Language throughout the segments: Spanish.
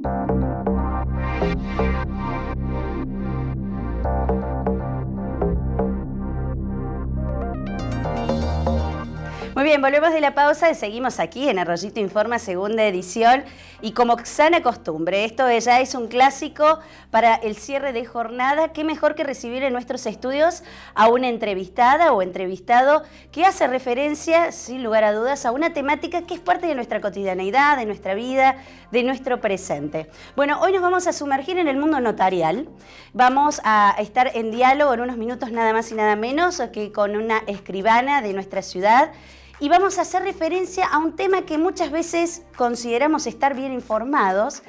Muy bien, volvemos de la pausa y seguimos aquí en Arroyito Informa, segunda edición. Y como sana costumbre, esto ya es un clásico para el cierre de jornada. Qué mejor que recibir en nuestros estudios a una entrevistada o entrevistado que hace referencia, sin lugar a dudas, a una temática que es parte de nuestra cotidianeidad, de nuestra vida, de nuestro presente. Bueno, hoy nos vamos a sumergir en el mundo notarial. Vamos a estar en diálogo en unos minutos nada más y nada menos que con una escribana de nuestra ciudad. Y vamos a hacer referencia a un tema que muchas veces consideramos estar bien informados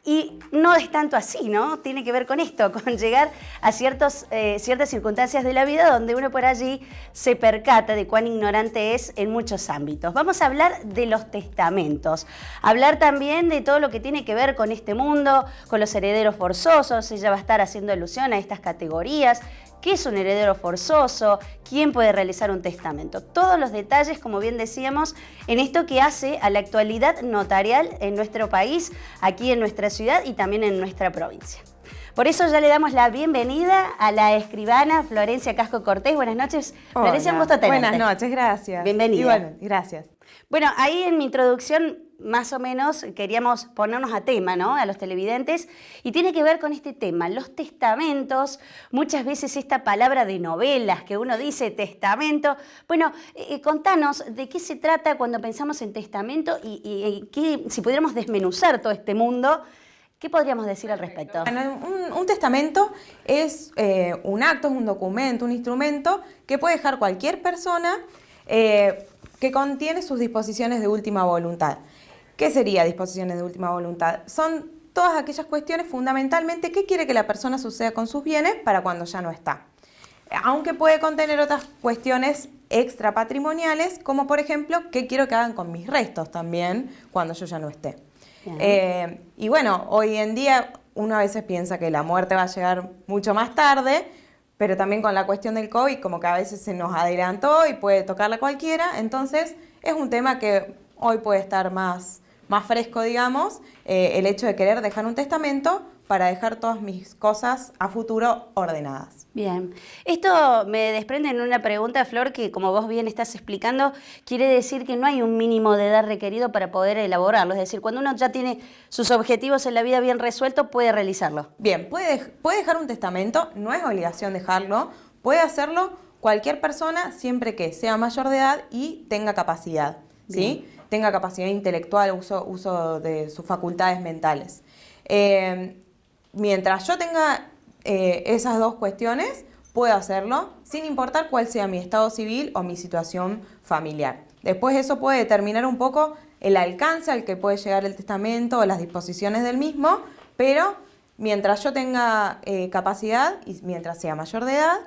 y no es tanto así, ¿no? Tiene que ver con esto, con llegar a ciertas circunstancias de la vida donde uno por allí se percata de cuán ignorante es en muchos ámbitos. Vamos a hablar de los testamentos, hablar también de todo lo que tiene que ver con este mundo, con los herederos forzosos. Ella va a estar haciendo alusión a estas categorías. ¿Qué es un heredero forzoso? ¿Quién puede realizar un testamento? Todos los detalles, como bien decíamos, en esto que hace a la actualidad notarial en nuestro país, aquí en nuestra ciudad y también en nuestra provincia. Por eso ya le damos la bienvenida a la escribana Florencia Casco Cortés. Buenas noches. Hola. Florencia, un gusto tenerte. Buenas noches, gracias. Bienvenida. Y bueno, gracias. Bueno, ahí en mi introducción más o menos queríamos ponernos a tema, ¿no? A los televidentes, y tiene que ver con este tema, los testamentos. Muchas veces esta palabra de novelas que uno dice testamento. Bueno, contanos de qué se trata cuando pensamos en testamento y si pudiéramos desmenuzar todo este mundo, ¿qué podríamos decir al respecto? Bueno, un testamento es un acto, es un documento, un instrumento que puede dejar cualquier persona que contiene sus disposiciones de última voluntad. ¿Qué sería disposiciones de última voluntad? Son todas aquellas cuestiones fundamentalmente qué quiere que la persona suceda con sus bienes para cuando ya no está. Aunque puede contener otras cuestiones extrapatrimoniales, como por ejemplo, qué quiero que hagan con mis restos también cuando yo ya no esté. Y bueno, hoy en día uno a veces piensa que la muerte va a llegar mucho más tarde, pero también con la cuestión del COVID como que a veces se nos adelantó y puede tocarla cualquiera, entonces es un tema que hoy puede estar más fresco, digamos, el hecho de querer dejar un testamento para dejar todas mis cosas a futuro ordenadas. Bien. Esto me desprende en una pregunta, Flor, que como vos bien estás explicando, quiere decir que no hay un mínimo de edad requerido para poder elaborarlo. Es decir, cuando uno ya tiene sus objetivos en la vida bien resueltos, puede realizarlo. Bien, puede dejar un testamento, no es obligación dejarlo, puede hacerlo cualquier persona siempre que sea mayor de edad y tenga capacidad, ¿sí? Tenga capacidad intelectual, uso de sus facultades mentales. Mientras yo tenga esas dos cuestiones, puedo hacerlo sin importar cuál sea mi estado civil o mi situación familiar. Después eso puede determinar un poco el alcance al que puede llegar el testamento o las disposiciones del mismo, pero mientras yo tenga capacidad y mientras sea mayor de edad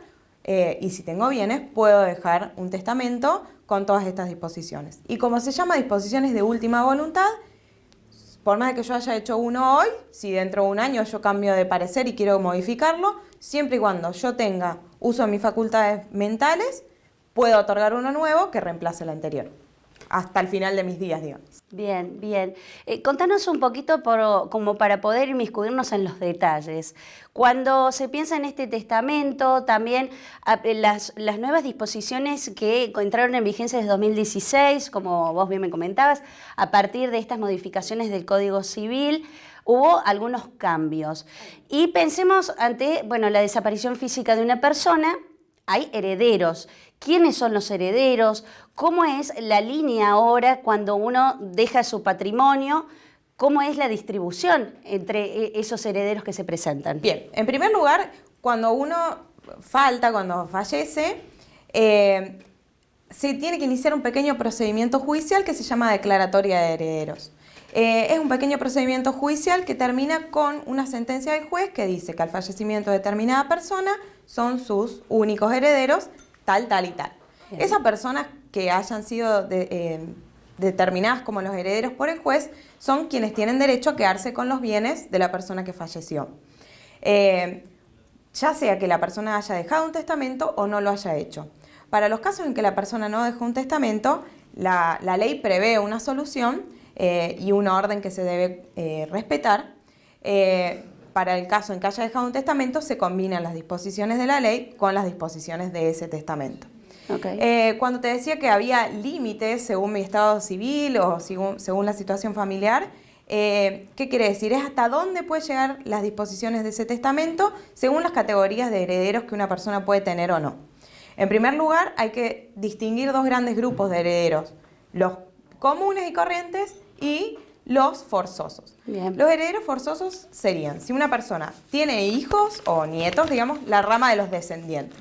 y si tengo bienes, puedo dejar un testamento con todas estas disposiciones. Y como se llama disposiciones de última voluntad, por más de que yo haya hecho uno hoy, si dentro de un año yo cambio de parecer y quiero modificarlo, siempre y cuando yo tenga uso de mis facultades mentales, puedo otorgar uno nuevo que reemplace el anterior, hasta el final de mis días, digamos. Bien, bien. Contanos un poquito como para poder inmiscuirnos en los detalles. Cuando se piensa en este testamento, también las nuevas disposiciones que entraron en vigencia desde 2016, como vos bien me comentabas, a partir de estas modificaciones del Código Civil, hubo algunos cambios. Y pensemos ante, bueno, la desaparición física de una persona, hay herederos. ¿Quiénes son los herederos? ¿Cómo es la línea ahora cuando uno deja su patrimonio? ¿Cómo es la distribución entre esos herederos que se presentan? Bien, en primer lugar, cuando uno cuando fallece, se tiene que iniciar un pequeño procedimiento judicial que se llama declaratoria de herederos. Es un pequeño procedimiento judicial que termina con una sentencia del juez que dice que al fallecimiento de determinada persona son sus únicos herederos, tal, tal y tal. Bien. Esas personas que hayan sido determinadas como los herederos por el juez son quienes tienen derecho a quedarse con los bienes de la persona que falleció. Ya sea que la persona haya dejado un testamento o no lo haya hecho. Para los casos en que la persona no dejó un testamento, la ley prevé una solución y una orden que se debe respetar, Para el caso en que haya dejado un testamento, se combinan las disposiciones de la ley con las disposiciones de ese testamento. Okay. Cuando te decía que había límites según mi estado civil o según la situación familiar, ¿qué quiere decir? Es hasta dónde pueden llegar las disposiciones de ese testamento según las categorías de herederos que una persona puede tener o no. En primer lugar, hay que distinguir dos grandes grupos de herederos, los comunes y corrientes y los forzosos. Bien. Los herederos forzosos serían, si una persona tiene hijos o nietos, digamos, la rama de los descendientes.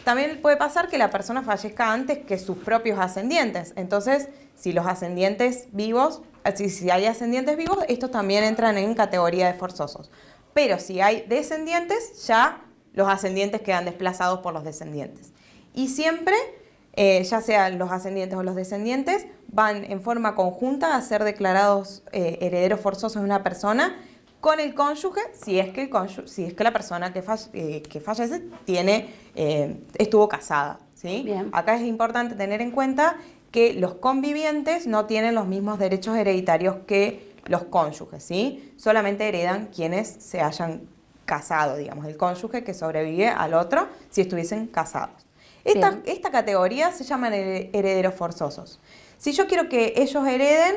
También puede pasar que la persona fallezca antes que sus propios ascendientes. Entonces, si los ascendientes vivos, si hay ascendientes vivos, estos también entran en categoría de forzosos. Pero si hay descendientes, ya los ascendientes quedan desplazados por los descendientes. Y siempre, ya sean los ascendientes o los descendientes, van en forma conjunta a ser declarados herederos forzosos de una persona con el cónyuge, si es que la persona que fallece estuvo casada, ¿sí? Bien. Acá es importante tener en cuenta que los convivientes no tienen los mismos derechos hereditarios que los cónyuges, ¿sí? Solamente heredan quienes se hayan casado, digamos, el cónyuge que sobrevive al otro si estuviesen casados. Esta categoría se llaman herederos forzosos. Si yo quiero que ellos hereden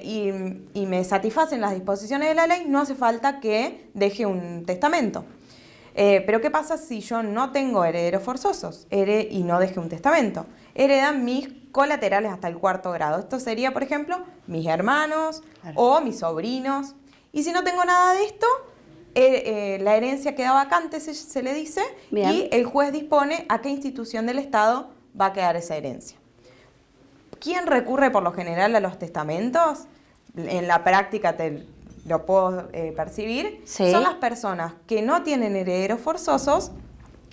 y me satisfacen las disposiciones de la ley, no hace falta que deje un testamento. Pero ¿qué pasa si yo no tengo herederos forzosos y no deje un testamento? Heredan mis colaterales hasta el 4º grado. Esto sería, por ejemplo, mis hermanos o mis sobrinos. Y si no tengo nada de esto, la herencia queda vacante, se le dice, Bien. y el juez dispone a qué institución del Estado va a quedar esa herencia. ¿Quién recurre por lo general a los testamentos? En la práctica lo puedo percibir. Sí. Son las personas que no tienen herederos forzosos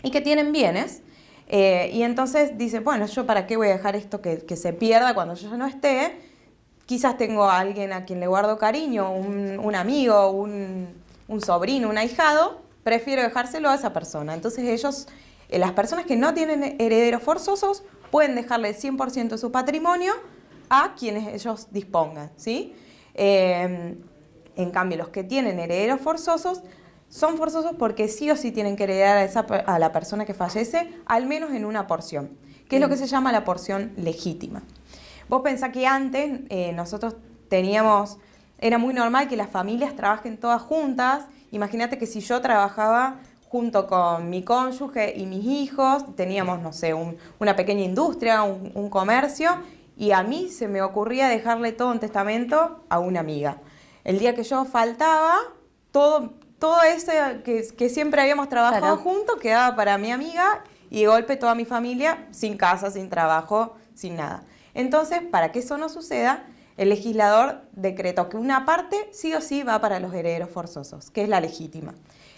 y que tienen bienes. Y entonces dice, bueno, ¿yo para qué voy a dejar esto que se pierda cuando yo ya no esté? Quizás tengo a alguien a quien le guardo cariño, un amigo, un sobrino, un ahijado, prefiero dejárselo a esa persona. Entonces las personas que no tienen herederos forzosos pueden dejarle el 100% de su patrimonio a quienes ellos dispongan, ¿sí? En cambio, los que tienen herederos forzosos son forzosos porque sí o sí tienen que heredar a la persona que fallece, al menos en una porción, que es lo que se llama la porción legítima. Vos pensás que antes nosotros era muy normal que las familias trabajen todas juntas. Imagínate que si yo trabajaba junto con mi cónyuge y mis hijos, teníamos, no sé, una pequeña industria, un comercio, y a mí se me ocurría dejarle todo en testamento a una amiga. El día que yo faltaba, todo eso que siempre habíamos trabajado juntos quedaba para mi amiga, y de golpe toda mi familia sin casa, sin trabajo, sin nada. Entonces, para que eso no suceda, el legislador decretó que una parte sí o sí va para los herederos forzosos, que es la legítima.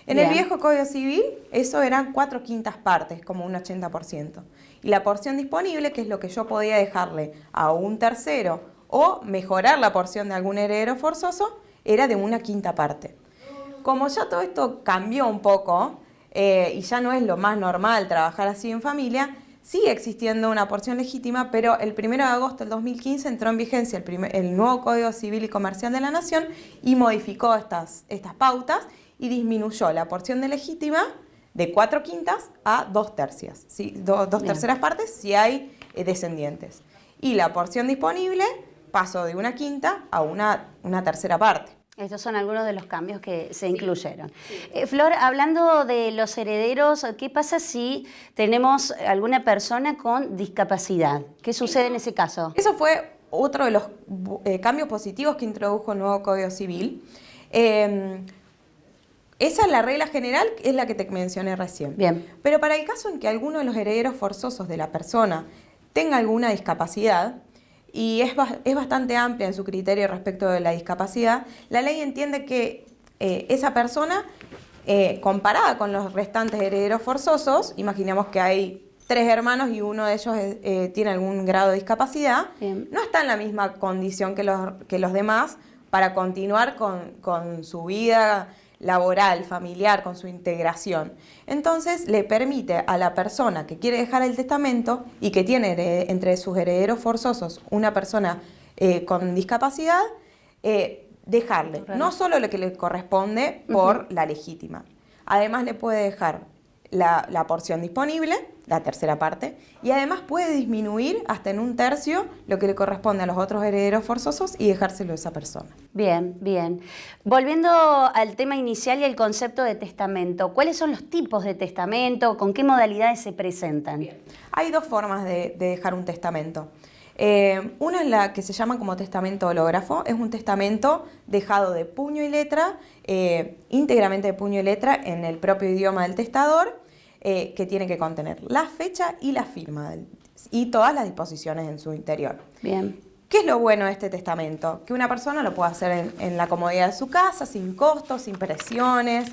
En el viejo Código Civil, eso eran 4/5 partes, como un 80%. Y la porción disponible, que es lo que yo podía dejarle a un tercero o mejorar la porción de algún heredero forzoso, era de 1/5 parte. Como ya todo esto cambió un poco y ya no es lo más normal trabajar así en familia, sigue existiendo una porción legítima, pero el 1 de agosto del 2015 entró en vigencia el nuevo Código Civil y Comercial de la Nación y modificó estas pautas y disminuyó la porción de legítima de 4/5 a 2/3, ¿sí? Dos terceras partes si hay descendientes. Y la porción disponible pasó de 1/5 a una tercera parte. Estos son algunos de los cambios que se incluyeron. Flor, hablando de los herederos, ¿qué pasa si tenemos alguna persona con discapacidad? ¿Qué sucede en ese caso? Eso fue otro de los cambios positivos que introdujo el nuevo Código Civil. Esa es la regla general, es la que te mencioné recién. Bien. Pero para el caso en que alguno de los herederos forzosos de la persona tenga alguna discapacidad, y es bastante amplia en su criterio respecto de la discapacidad, la ley entiende que esa persona, comparada con los restantes herederos forzosos, imaginemos que hay 3 hermanos y uno de ellos tiene algún grado de discapacidad, no está en la misma condición que los demás para continuar con su vida laboral, familiar, con su integración. Entonces le permite a la persona que quiere dejar el testamento y que tiene entre sus herederos forzosos una persona con discapacidad, dejarle no solo lo que le corresponde por la legítima, además le puede dejar la porción disponible, la tercera parte, y además puede disminuir hasta en 1/3 lo que le corresponde a los otros herederos forzosos y dejárselo a esa persona. Bien, bien. Volviendo al tema inicial y el concepto de testamento, ¿cuáles son los tipos de testamento? ¿Con qué modalidades se presentan? Bien. Hay dos formas de dejar un testamento. Una es la que se llama como testamento hológrafo, es un testamento dejado de puño y letra, íntegramente de puño y letra en el propio idioma del testador, que tiene que contener la fecha y la firma y todas las disposiciones en su interior. Bien. ¿Qué es lo bueno de este testamento? Que una persona lo puede hacer en la comodidad de su casa, sin costos, sin presiones.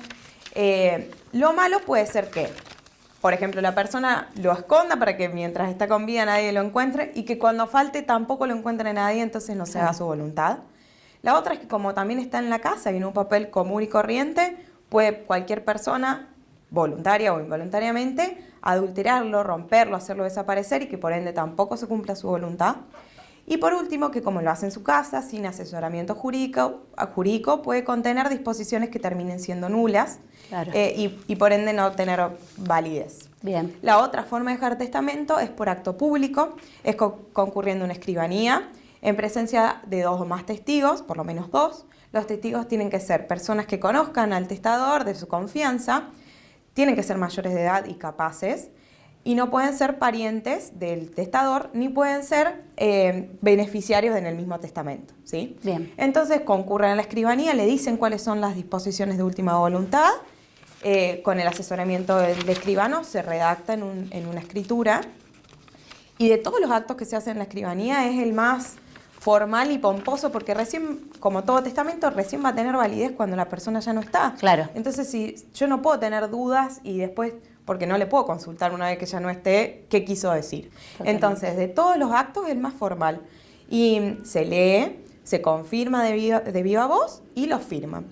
Lo malo puede ser que, por ejemplo, la persona lo esconda para que mientras está con vida nadie lo encuentre y que cuando falte tampoco lo encuentre nadie, entonces no se haga su voluntad. La otra es que como también está en la casa y en un papel común y corriente, puede cualquier persona, voluntaria o involuntariamente, adulterarlo, romperlo, hacerlo desaparecer y que por ende tampoco se cumpla su voluntad. Y por último, que como lo hace en su casa, sin asesoramiento jurídico, puede contener disposiciones que terminen siendo nulas. Claro. Y por ende no tener validez. Bien. La otra forma de dejar testamento es por acto público, es concurriendo a una escribanía, en presencia de 2 o más testigos, por lo menos 2. Los testigos tienen que ser personas que conozcan al testador, de su confianza, tienen que ser mayores de edad y capaces, y no pueden ser parientes del testador, ni pueden ser beneficiarios en el mismo testamento, ¿sí? Bien. Entonces concurren a la escribanía, le dicen cuáles son las disposiciones de última voluntad, con el asesoramiento del escribano se redacta en una escritura, y de todos los actos que se hacen en la escribanía es el más formal y pomposo, porque recién, como todo testamento, recién va a tener validez cuando la persona ya no está. Claro. Entonces, si yo no puedo tener dudas y después, porque no le puedo consultar una vez que ya no esté, qué quiso decir. Totalmente. Entonces, de todos los actos, es el más formal. Y se lee, se confirma de viva voz y lo firman.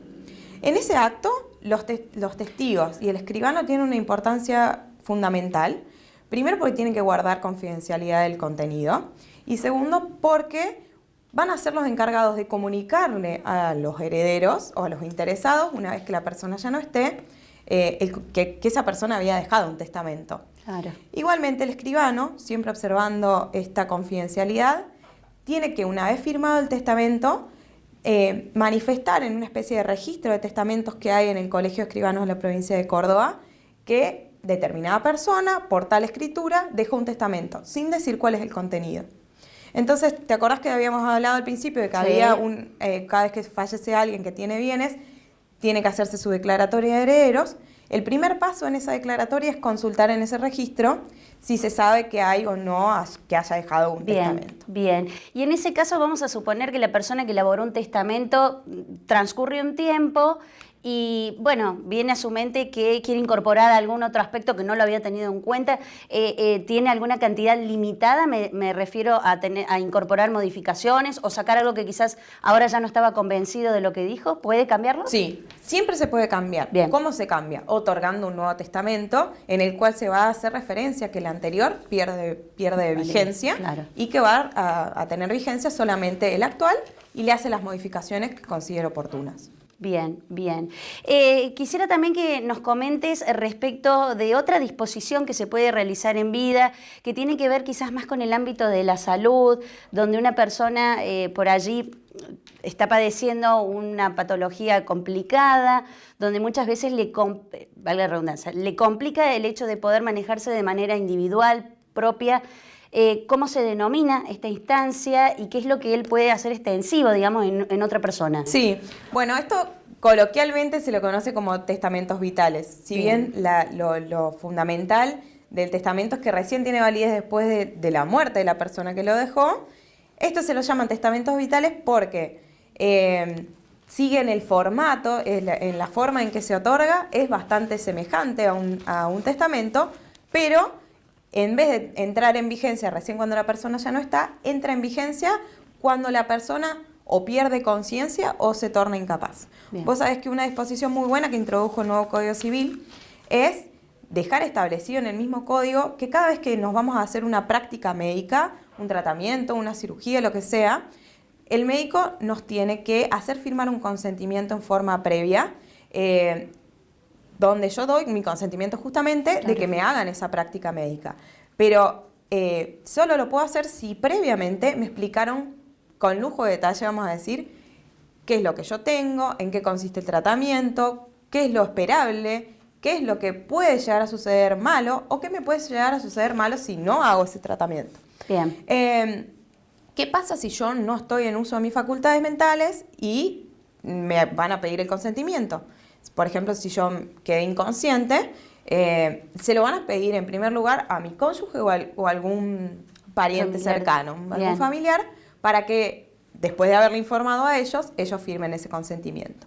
En ese acto, los testigos y el escribano tienen una importancia fundamental. Primero, porque tienen que guardar confidencialidad del contenido. Y segundo, porque van a ser los encargados de comunicarle a los herederos o a los interesados, una vez que la persona ya no esté, que esa persona había dejado un testamento. Claro. Igualmente el escribano, siempre observando esta confidencialidad, tiene que, una vez firmado el testamento, manifestar en una especie de registro de testamentos que hay en el Colegio de Escribanos de la provincia de Córdoba, que determinada persona, por tal escritura, dejó un testamento, sin decir cuál es el contenido. Entonces, ¿te acordás que habíamos hablado al principio de que había cada vez que fallece alguien que tiene bienes, tiene que hacerse su declaratoria de herederos? El primer paso en esa declaratoria es consultar en ese registro si se sabe que hay o no que haya dejado un testamento. Bien. Y en ese caso vamos a suponer que la persona que elaboró un testamento transcurre un tiempo y, bueno, viene a su mente que quiere incorporar algún otro aspecto que no lo había tenido en cuenta. ¿Tiene alguna cantidad limitada? Me refiero a incorporar modificaciones o sacar algo que quizás ahora ya no estaba convencido de lo que dijo. ¿Puede cambiarlo? Sí, siempre se puede cambiar. Bien. ¿Cómo se cambia? Otorgando un nuevo testamento en el cual se va a hacer referencia que el anterior pierde vigencia, claro, y que va a tener vigencia solamente el actual y le hace las modificaciones que considere oportunas. Bien, bien. Quisiera también que nos comentes respecto de otra disposición que se puede realizar en vida, que tiene que ver quizás más con el ámbito de la salud, donde una persona por allí está padeciendo una patología complicada, donde muchas veces valga la redundancia, le complica el hecho de poder manejarse de manera individual, propia. ¿Cómo se denomina esta instancia y qué es lo que él puede hacer extensivo, digamos, en otra persona? Sí, bueno, esto coloquialmente se lo conoce como testamentos vitales. Si bien lo fundamental del testamento es que recién tiene validez después de la muerte de la persona que lo dejó, esto se lo llaman testamentos vitales porque siguen el formato, en la forma en que se otorga, es bastante semejante a un testamento, pero en vez de entrar en vigencia recién cuando la persona ya no está, entra en vigencia cuando la persona o pierde conciencia o se torna incapaz. Bien. Vos sabés que una disposición muy buena que introdujo el nuevo Código Civil es dejar establecido en el mismo código que cada vez que nos vamos a hacer una práctica médica, un tratamiento, una cirugía, lo que sea, el médico nos tiene que hacer firmar un consentimiento en forma previa, donde yo doy mi consentimiento justamente de que me hagan esa práctica médica. Pero solo lo puedo hacer si previamente me explicaron con lujo de detalle, vamos a decir, qué es lo que yo tengo, en qué consiste el tratamiento, qué es lo esperable, qué es lo que puede llegar a suceder malo o qué me puede llegar a suceder malo si no hago ese tratamiento. Bien. ¿Qué pasa si yo no estoy en uso de mis facultades mentales y me van a pedir el consentimiento? Por ejemplo, si yo quedé inconsciente, se lo van a pedir en primer lugar a mi cónyuge o a algún pariente cercano, algún familiar, para que después de haberle informado a ellos firmen ese consentimiento.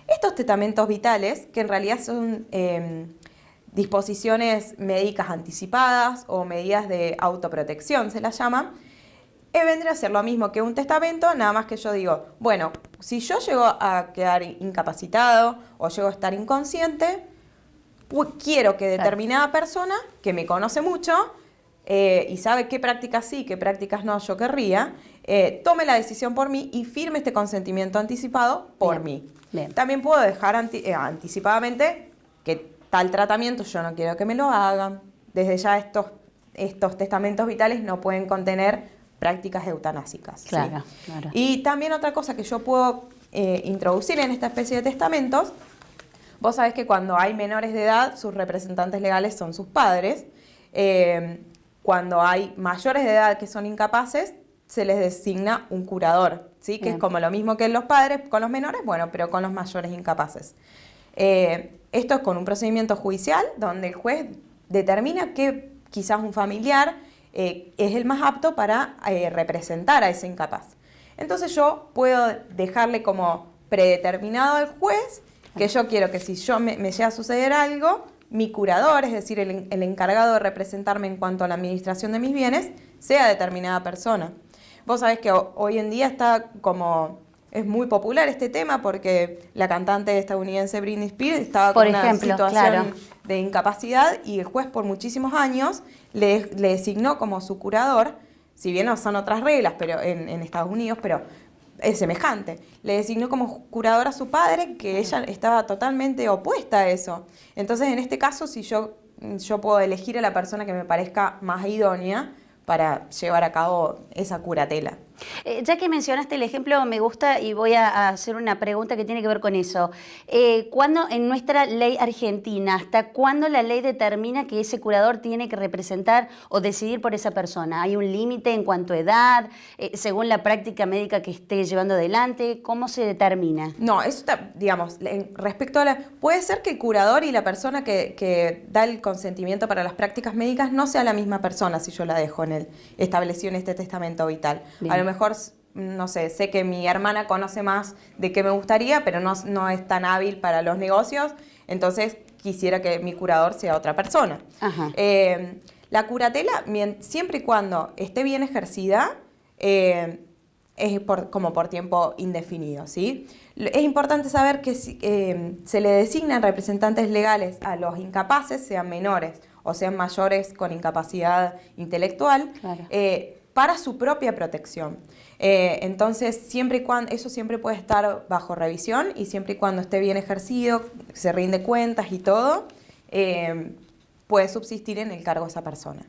Estos testamentos vitales, que en realidad son disposiciones médicas anticipadas o medidas de autoprotección, se las llama, vendría a ser lo mismo que un testamento, nada más que yo digo, bueno, si yo llego a quedar incapacitado o llego a estar inconsciente, quiero que determinada persona, que me conoce mucho y sabe qué prácticas sí, qué prácticas no yo querría, tome la decisión por mí y firme este consentimiento anticipado por mí. Bien. También puedo dejar anticipadamente que tal tratamiento yo no quiero que me lo hagan. Desde ya estos testamentos vitales no pueden contener prácticas eutanásicas. Claro, ¿sí? claro. Y también otra cosa que yo puedo introducir en esta especie de testamentos, vos sabés que cuando hay menores de edad, sus representantes legales son sus padres. Cuando hay mayores de edad que son incapaces, se les designa un curador, ¿sí? Que es como lo mismo que los padres con los menores, bueno, pero con los mayores incapaces. Esto es con un procedimiento judicial donde el juez determina que quizás un familiar es el más apto para representar a ese incapaz. Entonces yo puedo dejarle como predeterminado al juez que yo quiero que si yo me llega a suceder algo, mi curador, es decir, el encargado de representarme en cuanto a la administración de mis bienes, sea determinada persona. Vos sabés que hoy en día es muy popular este tema porque la cantante estadounidense Britney Spears estaba con una situación de incapacidad y el juez por muchísimos años le designó como su curador, si bien no son otras reglas pero en Estados Unidos, pero es semejante. Le designó como curador a su padre, que ella estaba totalmente opuesta a eso. Entonces, en este caso, si yo puedo elegir a la persona que me parezca más idónea para llevar a cabo esa curatela. Ya que mencionaste el ejemplo, me gusta y voy a hacer una pregunta que tiene que ver con eso. ¿Cuándo en nuestra ley argentina, hasta cuándo la ley determina que ese curador tiene que representar o decidir por esa persona? ¿Hay un límite en cuanto a edad, según la práctica médica que esté llevando adelante? ¿Cómo se determina? No, eso está, digamos, respecto a puede ser que el curador y la persona que da el consentimiento para las prácticas médicas no sea la misma persona si yo la dejo establecido en este testamento vital. Bien. A lo mejor, no sé que mi hermana conoce más de qué me gustaría, pero no es tan hábil para los negocios, entonces quisiera que mi curador sea otra persona. La curatela, siempre y cuando esté bien ejercida, es como por tiempo indefinido, ¿sí? Es importante saber que se le designan representantes legales a los incapaces, sean menores o sean mayores con incapacidad intelectual, para su propia protección. Entonces, eso siempre puede estar bajo revisión y siempre y cuando esté bien ejercido, se rinde cuentas y todo, puede subsistir en el cargo esa persona.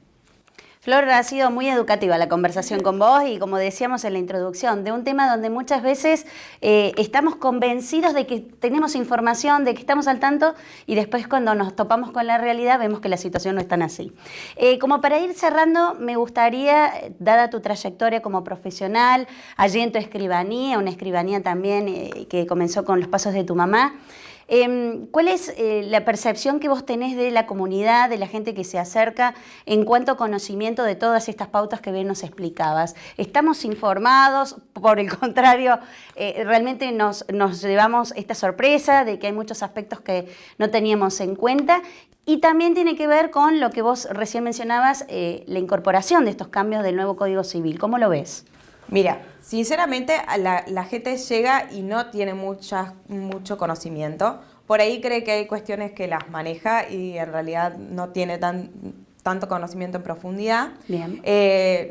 Flor, ha sido muy educativa la conversación con vos y como decíamos en la introducción, de un tema donde muchas veces estamos convencidos de que tenemos información, de que estamos al tanto y después cuando nos topamos con la realidad vemos que la situación no es tan así. Como para ir cerrando, me gustaría, dada tu trayectoria como profesional, allí en tu escribanía, una escribanía también que comenzó con los pasos de tu mamá, ¿cuál es la percepción que vos tenés de la comunidad, de la gente que se acerca en cuanto a conocimiento de todas estas pautas que bien nos explicabas? ¿Estamos informados? Por el contrario, realmente nos llevamos esta sorpresa de que hay muchos aspectos que no teníamos en cuenta. Y también tiene que ver con lo que vos recién mencionabas, la incorporación de estos cambios del nuevo Código Civil. ¿Cómo lo ves? Mira, sinceramente la gente llega y no tiene mucho conocimiento. Por ahí cree que hay cuestiones que las maneja y en realidad no tiene tanto conocimiento en profundidad. Bien.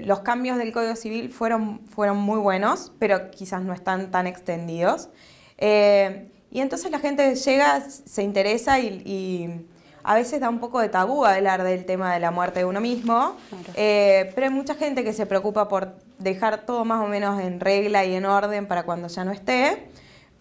Los cambios del Código Civil fueron muy buenos, pero quizás no están tan extendidos. Y entonces la gente llega, se interesa y a veces da un poco de tabú hablar del tema de la muerte de uno mismo, claro. Pero hay mucha gente que se preocupa por dejar todo más o menos en regla y en orden para cuando ya no esté,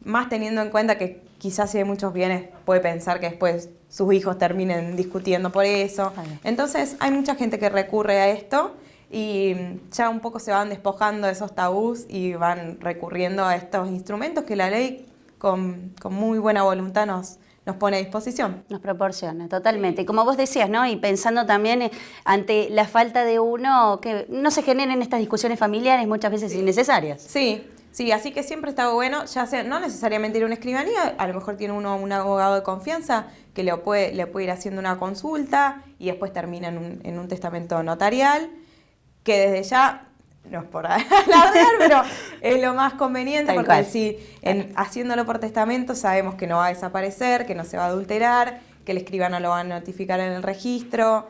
más teniendo en cuenta que quizás si hay muchos bienes puede pensar que después sus hijos terminen discutiendo por eso. Claro. Entonces hay mucha gente que recurre a esto y ya un poco se van despojando de esos tabús y van recurriendo a estos instrumentos que la ley con muy buena voluntad nos pone a disposición. Nos proporciona, totalmente. Y como vos decías, ¿no? Y pensando también ante la falta de uno, que no se generen estas discusiones familiares muchas veces innecesarias. Sí, así que siempre está bueno, ya sea, no necesariamente ir a una escribanía, a lo mejor tiene uno un abogado de confianza que le puede ir haciendo una consulta y después termina en un testamento notarial, que desde ya, no es por alardear, pero es lo más conveniente. Tal porque si haciéndolo por testamento sabemos que no va a desaparecer, que no se va a adulterar, que el escribano lo va a notificar en el registro,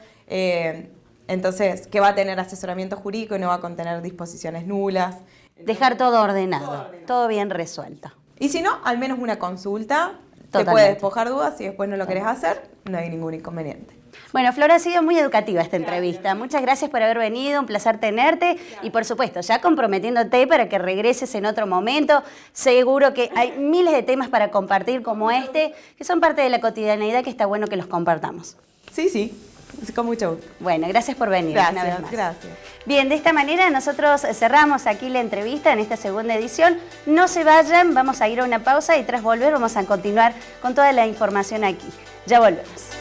entonces que va a tener asesoramiento jurídico y no va a contener disposiciones nulas. Dejar todo ordenado, todo bien resuelto. Y si no, al menos una consulta, Totalmente. Te puede despojar dudas, si después no lo querés hacer, no hay ningún inconveniente. Bueno, Flor, ha sido muy educativa esta entrevista. Muchas gracias por haber venido, un placer tenerte y por supuesto, ya comprometiéndote para que regreses en otro momento. Seguro que hay miles de temas para compartir como este, que son parte de la cotidianeidad que está bueno que los compartamos. Sí, con mucho gusto. Bueno, gracias por venir. Una vez más. Gracias. Bien, de esta manera nosotros cerramos aquí la entrevista en esta segunda edición. No se vayan, vamos a ir a una pausa y tras volver vamos a continuar con toda la información aquí. Ya volvemos.